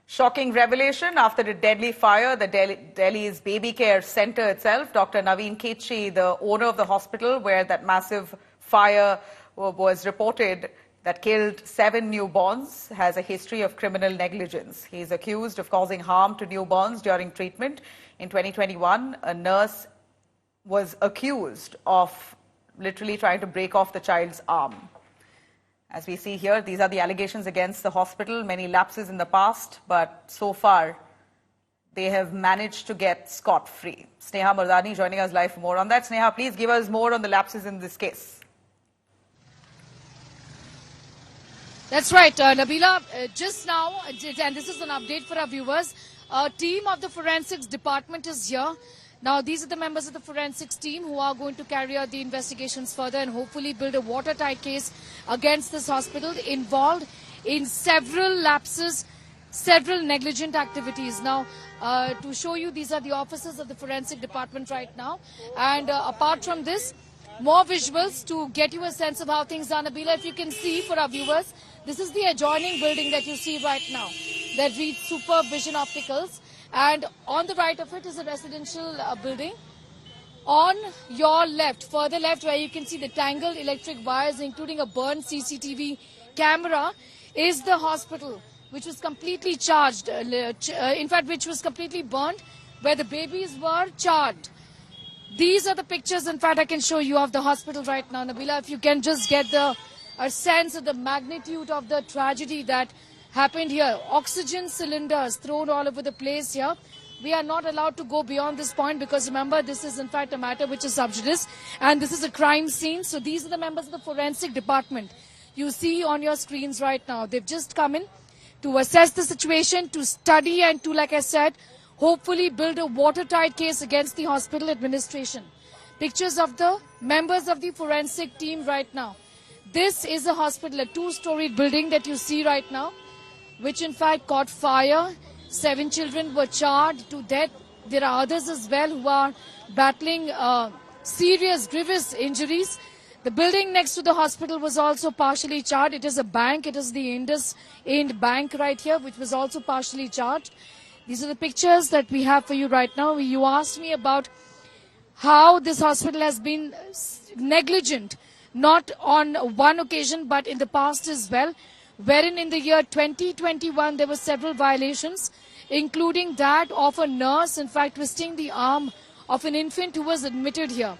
Shocking revelation after a deadly fire. The Delhi's baby care center itself, Dr. Naveen Khetri, the owner of the hospital where that massive fire was reported that killed 7 newborns, has a history of criminal negligence. He is accused of causing harm to newborns during treatment. In 2021, a nurse was accused of literally trying to break off the child's arm. As we see here, these are the allegations against the hospital. Many lapses in the past, but so far, they have managed to get scot-free. Sneha Mardani joining us live for more on that. Sneha, please give us more on the lapses in this case. That's right, Nabila. Just now, and this is an update for our viewers, a team of the forensics department is here. Now, these are the members of the forensics team who are going to carry out the investigations further and hopefully build a watertight case against this hospital involved in several lapses, several negligent activities. Now, to show you, these are the officers of the forensic department right now. And apart from this, more visuals to get you a sense of how things are. Nabila, if you can see for our viewers, this is the adjoining building that you see right now that reads Supervision Opticals. And on the right of it is a residential building. On your left, further left, where you can see the tangled electric wires, including a burned CCTV camera, is the hospital, which was completely charged, in fact, which was completely burned, where the babies were charred. These are the pictures, in fact, I can show you of the hospital right now. Nabila, if you can just get a sense of the magnitude of the tragedy that happened here. Oxygen cylinders thrown all over the place here. We are not allowed to go beyond this point because remember, this is in fact a matter which is sub judice and this is a crime scene. So these are the members of the forensic department you see on your screens right now. They've just come in to assess the situation, to study and to, like I said, hopefully build a watertight case against the hospital administration. Pictures of the members of the forensic team right now. This is a hospital, a 2-storied building that you see right now, which in fact caught fire. 7 children were charred to death. There are others as well who are battling serious, grievous injuries. The building next to the hospital was also partially charred. It is a bank. It is the IndusInd Bank right here, which was also partially charred. These are the pictures that we have for you right now. You asked me about how this hospital has been negligent, not on one occasion, but in the past as well, wherein in the year 2021 there were several violations, including that of a nurse, in fact, twisting the arm of an infant who was admitted here.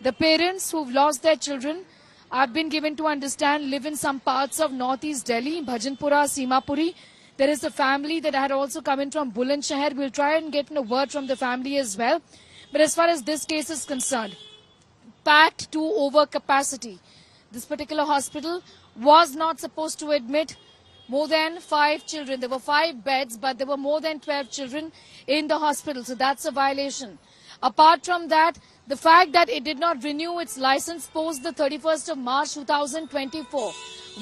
The parents who've lost their children, I've been given to understand, live in some parts of northeast Delhi, Bhajanpura, Simapuri. There is a family that had also come in from Bulandshahr. We'll try and get a word from the family as well. But as far as this case is concerned, packed to over capacity. This particular hospital was not supposed to admit more than 5 children. There were 5 beds, but there were more than 12 children in the hospital. So that's a violation. Apart from that, the fact that it did not renew its license post the 31st of March 2024.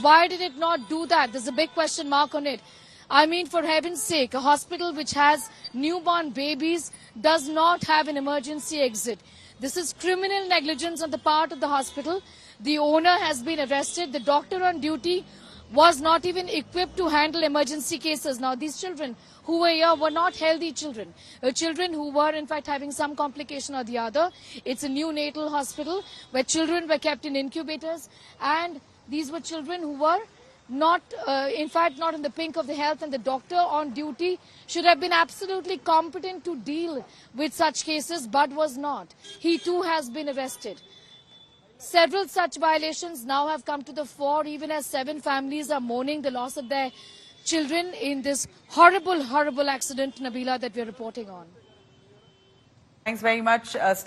Why did it not do that? There's a big question mark on it. I mean, for heaven's sake, a hospital which has newborn babies does not have an emergency exit. This is criminal negligence on the part of the hospital. The owner has been arrested. The doctor on duty was not even equipped to handle emergency cases. Now, these children who were here were not healthy children. Children who were, in fact, having some complication or the other. It's a neonatal hospital where children were kept in incubators. And these were children who were not, in fact, not in the pink of the health, and the doctor on duty should have been absolutely competent to deal with such cases, but was not. He too has been arrested. Several such violations now have come to the fore, even as 7 families are mourning the loss of their children in this horrible, horrible accident, Nabila, that we're reporting on. Thanks very much, Sneha.